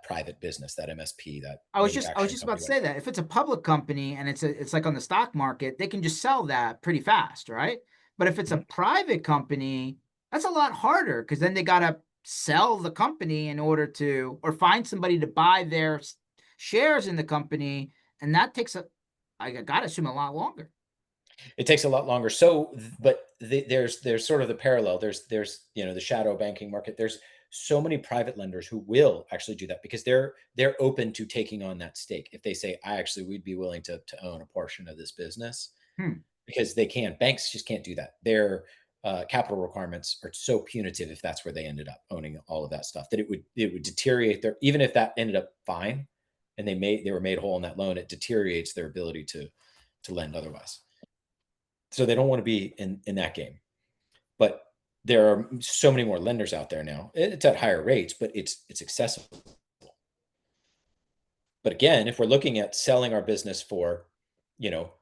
Speaker 2: private business, that MSP, that
Speaker 1: I was
Speaker 2: manufacturing
Speaker 1: just about
Speaker 2: company,
Speaker 1: to
Speaker 2: whatever.
Speaker 1: say that if it's a public company and it's like on the stock market, they can just sell that pretty fast, right? But if it's a
Speaker 2: Mhm.
Speaker 1: private company, that's a lot harder because then they gotta sell the company in order to, or find somebody to buy their shares in the company, and that takes I gotta assume a lot longer.
Speaker 2: It takes a lot longer. So, but there's sort of the parallel. There's the shadow banking market. There's so many private lenders who will actually do that because they're open to taking on that stake. If they say, I actually we'd be willing to own a portion of this business
Speaker 1: Hmm.
Speaker 2: because they can. Banks just can't do that. Their capital requirements are so punitive if that's where they ended up owning all of that stuff that it would deteriorate their, even if that ended up fine and they were made whole in that loan, it deteriorates their ability to lend otherwise. So they don't want to be in that game. But there are so many more lenders out there now. It's at higher rates, but it's accessible. But again, if we're looking at selling our business for, you know,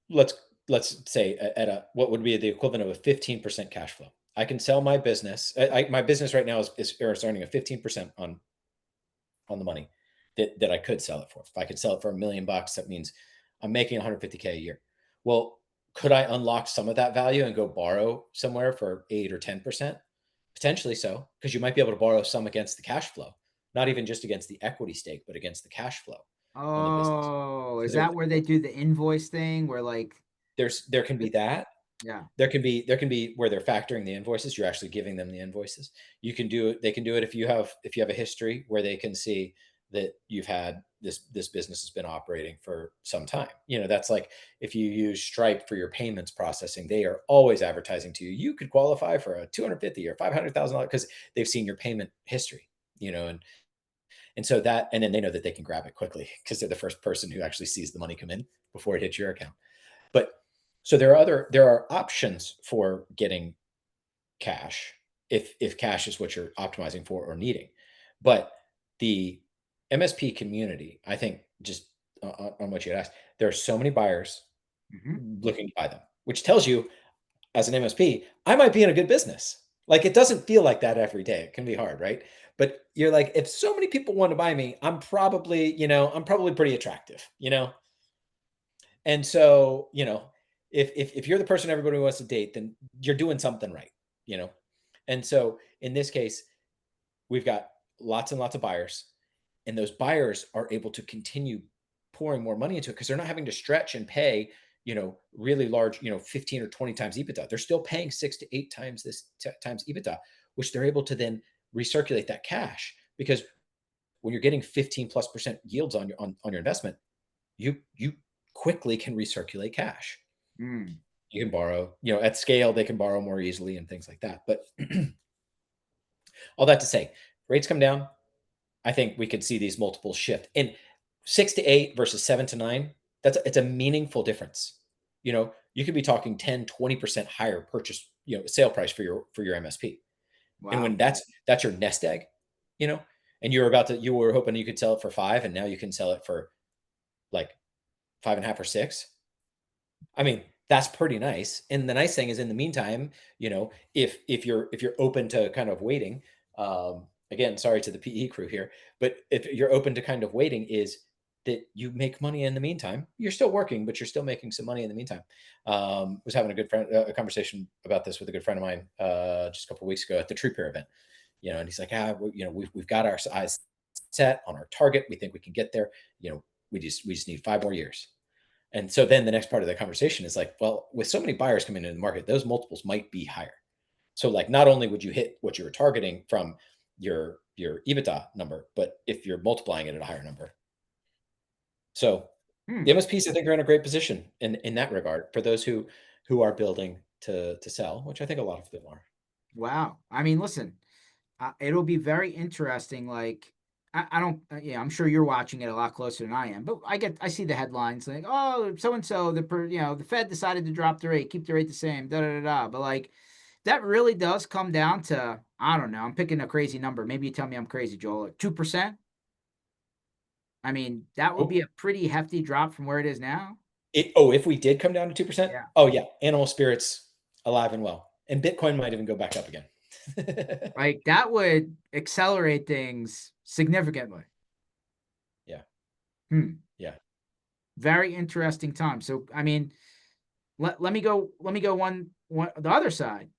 Speaker 2: let's say at a what would be the equivalent of a 15% cash flow. I can sell my business. My business right now is earning a 15% on the money that I could sell it for. If I could sell it for $1 million, that means I'm making 150K a year. Well, could I unlock some of that value and go borrow somewhere for 8 or 10%? Potentially so, because you might be able to borrow some against the cash flow, not even just against the equity stake, but against the cash flow on the business.
Speaker 1: Oh,
Speaker 2: So
Speaker 1: is that where they do the invoice thing where like
Speaker 2: there can be that.
Speaker 1: yeah.
Speaker 2: There can be where they're factoring the invoices, you're actually giving them the invoices. You can do it They can do it if you have a history where they can see that you've had this business has been operating for some time. That's like if you use Stripe for your payments processing, they are always advertising to you, you could qualify for a 250 or $500,000 because they've seen your payment history, and so and then they know that they can grab it quickly because they're the first person who actually sees the money come in before it hits your account. But so there are options for getting cash if cash is what you're optimizing for or needing. But the MSP community, I think, just on what you had asked, there are so many buyers
Speaker 1: Hmm.
Speaker 2: looking to buy them, which tells you as an MSP, I might be in a good business. Like it doesn't feel like that every day. It can be hard, right? But you're like, if so many people want to buy me, I'm probably pretty attractive. And so, if you're the person everybody wants to date, then you're doing something right, you know. And so in this case, we've got lots and lots of buyers, and those buyers are able to continue pouring more money into it because they're not having to stretch and pay, really large, 15 or 20 times EBITDA. They're still paying 6 to 8 times times EBITDA, which they're able to then recirculate that cash because when you're getting 15+% yields on your investment, you quickly can recirculate cash.
Speaker 1: Mm.
Speaker 2: You can borrow, at scale, they can borrow more easily and things like that. But all that to say, rates come down. I think we could see these multiples shift. And 6 to 8 versus 7 to 9, it's a meaningful difference. You could be talking 10, 20% higher purchase, sale price for your MSP. And
Speaker 1: Wow.
Speaker 2: when that's your nest egg, you know, and you were hoping you could sell it for 5, and now you can sell it for like 5.5 or 6. I mean, that's pretty nice. And the nice thing is in the meantime, if you're open to kind of waiting, again, sorry to the PE crew here, but if you're open to kind of waiting is that you make money in the meantime. You're still working, but you're still making some money in the meantime. Was having a good friend a conversation about this with a good friend of mine just a couple of weeks ago at the Tree Pair event. And he's like, we've got our eyes set on our target. We think we can get there. We just need 5 more years. And so then the next part of the conversation is like, well, with so many buyers coming into the market, those multiples might be higher. So like not only would you hit what you were targeting from your EBITDA number, but if you're multiplying it at a higher number. So the
Speaker 1: Hmm.
Speaker 2: MSPs, I think, are in a great position in that regard for those who are building to sell, which I think a lot of them are.
Speaker 1: Wow. I mean, listen, it'll be very interesting. Like, I don't, yeah, I'm sure you're watching it a lot closer than I am, but I see the headlines like, oh, so and so, the Fed decided to drop the rate, keep the rate the same, da da da da. But like, that really does come down to, I don't know, I'm picking a crazy number. Maybe you tell me I'm crazy, Joel. Like 2%. I mean, that would be
Speaker 2: Oh,
Speaker 1: a pretty hefty drop from where it is now.
Speaker 2: if we did come down to 2%,
Speaker 1: Yeah.
Speaker 2: oh yeah, animal spirits alive and well, and Bitcoin might even go back up again.
Speaker 1: Like that would accelerate things significantly.
Speaker 2: Yeah,
Speaker 1: Hmm.
Speaker 2: yeah.
Speaker 1: Very interesting time. So, I mean, let me go one the other side.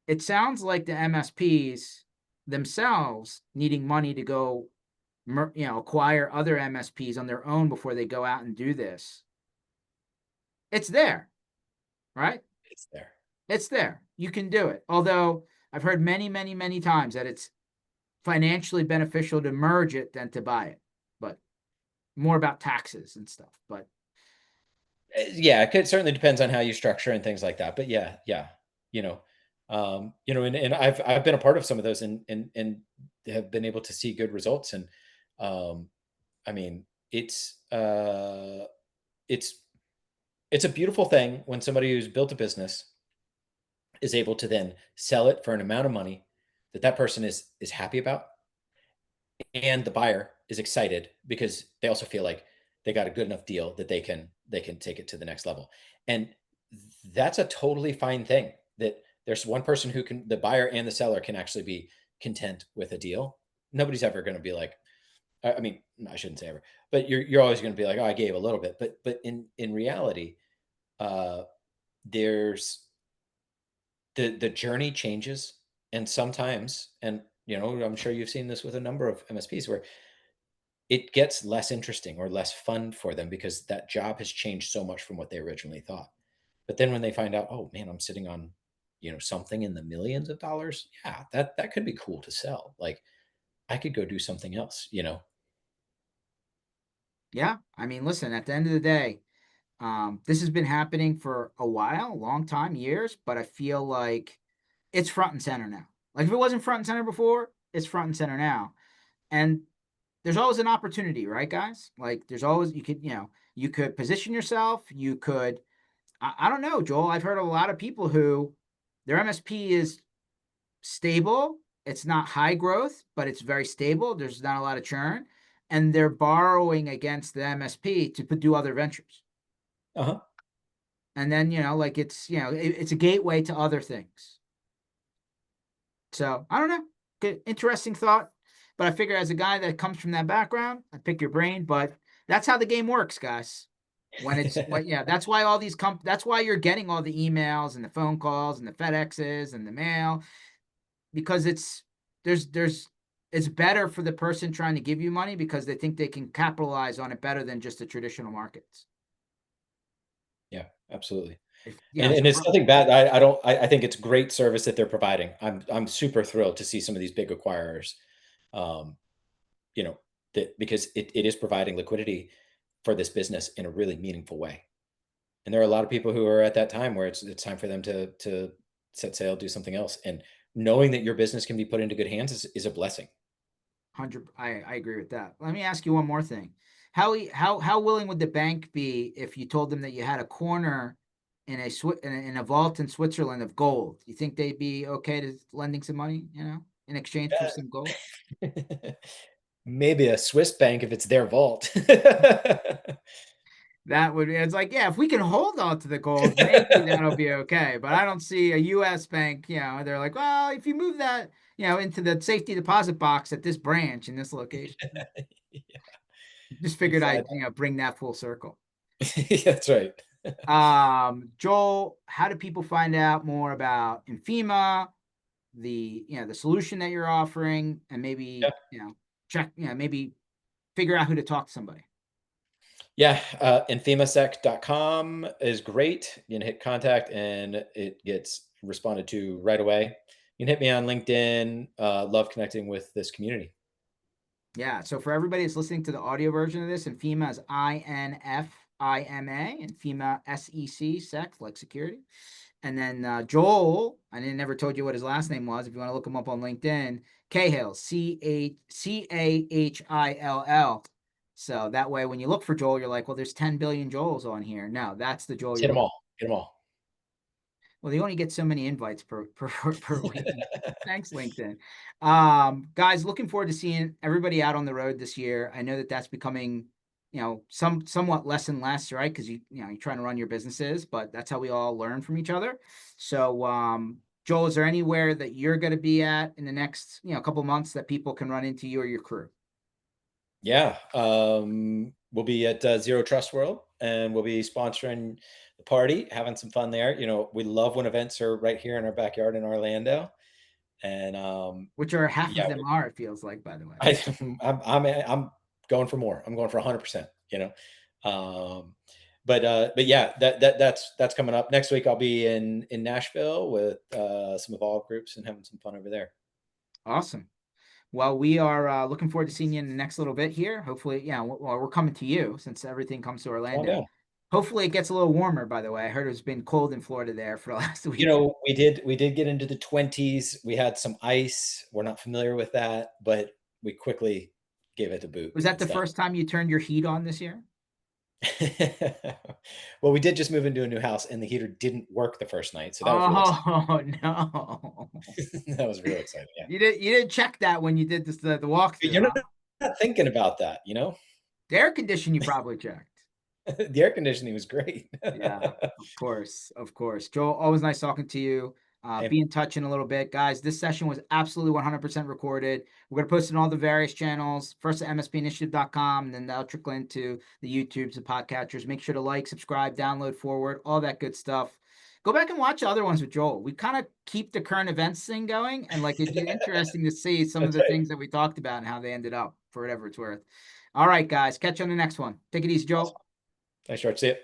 Speaker 1: It sounds like the MSPs themselves needing money to go, acquire other MSPs on their own before they go out and do this. It's there, right?
Speaker 2: It's there.
Speaker 1: It's there. You can do it. Although I've heard many, many, many times that it's financially beneficial to merge it than to buy it, but more about taxes and stuff. But
Speaker 2: Yeah, it could certainly depends on how you structure and things like that. But yeah, yeah, and I've been a part of some of those and have been able to see good results. And um, I mean, it's it's a beautiful thing when somebody who's built a business is able to then sell it for an amount of money that that person is happy about, and the buyer is excited because they also feel like they got a good enough deal that they can take it to the next level. And that's a totally fine thing, that there's one person who can, the buyer and the seller can actually be content with a deal. Nobody's ever going to be like, I mean, I shouldn't say ever, but you're always going to be like, oh, I gave a little bit. But in reality, uh there's the journey changes. And sometimes, and I'm sure you've seen this with a number of MSPs, where it gets less interesting or less fun for them because that job has changed so much from what they originally thought. But then when they find out, oh man, I'm sitting on, something in the millions of dollars, yeah, that could be cool to sell. Like I could go do something else.
Speaker 1: yeah, I mean, listen, at the end of the day, this has been happening for a while, a long time, years, but I feel like it's front and center now. Like if it wasn't front and center before, it's front and center now. And there's always an opportunity, right, guys? Like there's always you could position yourself, you could I don't know, Joel. I've heard of a lot of people who their MSP is stable. It's not high growth, but it's very stable. There's not a lot of churn, and they're borrowing against the MSP to do other ventures.
Speaker 2: Uh-huh.
Speaker 1: And then like it's a gateway to other things. So I don't know. Good, interesting thought. But I figure as a guy that comes from that background, I pick your brain. But that's how the game works, guys. When it's what yeah, that's why that's why you're getting all the emails and the phone calls and the FedExes and the mail, because there's it's better for the person trying to give you money because they think they can capitalize on it better than just the traditional markets.
Speaker 2: Yeah, absolutely.
Speaker 1: If
Speaker 2: And
Speaker 1: yeah,
Speaker 2: and
Speaker 1: so
Speaker 2: it's nothing bad. I don't I think it's great service that they're providing. I'm super thrilled to see some of these big acquirers, um, you know, that because it is providing liquidity for this business in a really meaningful way. And there are a lot of people who are at that time where it's time for them to set sail, do something else. And knowing that your business can be put into good hands is a blessing.
Speaker 1: 100. I agree with that. Let me ask you one more thing. How willing would the bank be if you told them that you had a corner in a vault in Switzerland of gold? You think they'd be okay to lending some money, in exchange for some gold?
Speaker 2: Maybe a Swiss bank if it's their vault.
Speaker 1: That would it's like, yeah, if we can hold on to the gold, maybe that'll be okay. But I don't see a US bank, they're like, well, if you move that, into the safety deposit box at this branch in this location. Just
Speaker 2: We
Speaker 1: figured
Speaker 2: fly
Speaker 1: I'd, bring that full circle.
Speaker 2: Yeah, that's right.
Speaker 1: Joel, how do people find out more about Infima, the solution that you're offering, and maybe,
Speaker 2: Yeah.
Speaker 1: check, maybe figure out who to talk to somebody?
Speaker 2: Yeah, infimasec.com is great. You can hit contact and it gets responded to right away. You can hit me on LinkedIn. Love connecting with this community.
Speaker 1: Yeah. So for everybody that's listening to the audio version of this, Infima is INFIMA, and FEMA SEC, SEC, like security. And then Joel, I never told you what his last name was. If you want to look him up on LinkedIn, Cahill, Cahill. So that way, when you look for Joel, you're like, well, there's 10 billion Joels on here. No, that's the Joel
Speaker 2: Just
Speaker 1: you're
Speaker 2: hit them
Speaker 1: looking.
Speaker 2: all. Hit them all.
Speaker 1: Well, they only get so many invites per week. Thanks, LinkedIn. Guys, looking forward to seeing everybody out on the road this year. I know that that's becoming, somewhat less and less, right? Because you're trying to run your businesses, but that's how we all learn from each other. So, Joel, is there anywhere that you're going to be at in the next, couple months that people can run into you or your crew?
Speaker 2: Yeah. We'll be at Zero Trust World and we'll be sponsoring the party, having some fun there. We love when events are right here in our backyard in Orlando. And
Speaker 1: Which are half
Speaker 2: yeah,
Speaker 1: of them are, it feels like, by the way.
Speaker 2: I, I'm going for more. I'm going for 100%. Um, but yeah, that's coming up next week. I'll be in Nashville with some Evolve groups and having some fun over there.
Speaker 1: Awesome. Well, we are looking forward to seeing you in the next little bit here. Hopefully, well, we're coming to you since everything comes to
Speaker 2: Come on
Speaker 1: Orlando.
Speaker 2: down.
Speaker 1: Hopefully, it gets a little warmer, by the way. I heard it's been cold in Florida there for the last week.
Speaker 2: We did get into the 20s. We had some ice. We're not familiar with that, but we quickly gave it a boot.
Speaker 1: Was that
Speaker 2: It's
Speaker 1: the
Speaker 2: done.
Speaker 1: first time you turned your heat on this year?
Speaker 2: Well, we did just move into a new house and the heater didn't work the first night, so that was real exciting.
Speaker 1: Oh no.
Speaker 2: That was real exciting. Yeah.
Speaker 1: You didn't check that when you did this the
Speaker 2: But
Speaker 1: walkthrough,
Speaker 2: you're
Speaker 1: huh?
Speaker 2: not thinking about that.
Speaker 1: The air condition you probably checked.
Speaker 2: The air conditioning was great.
Speaker 1: Yeah, of course, of course. Joel, always nice talking to you.
Speaker 2: Hey,
Speaker 1: Be in touch in a little bit. Guys, this session was absolutely 100% recorded. We're going to post it on all the various channels, first at mspinitiative.com, and then that'll trickle into the YouTubes, the podcatchers. Make sure to like, subscribe, download, forward, all that good stuff. Go back and watch the other ones with Joel. We kind of keep the current events thing going, and like it'd be interesting to see some of
Speaker 2: that's
Speaker 1: the
Speaker 2: right.
Speaker 1: things that we talked about and how they ended up, for whatever it's worth. All right, guys, catch you on the next one. Take it easy,
Speaker 2: Awesome.
Speaker 1: Joel.
Speaker 2: Thanks, George. See you.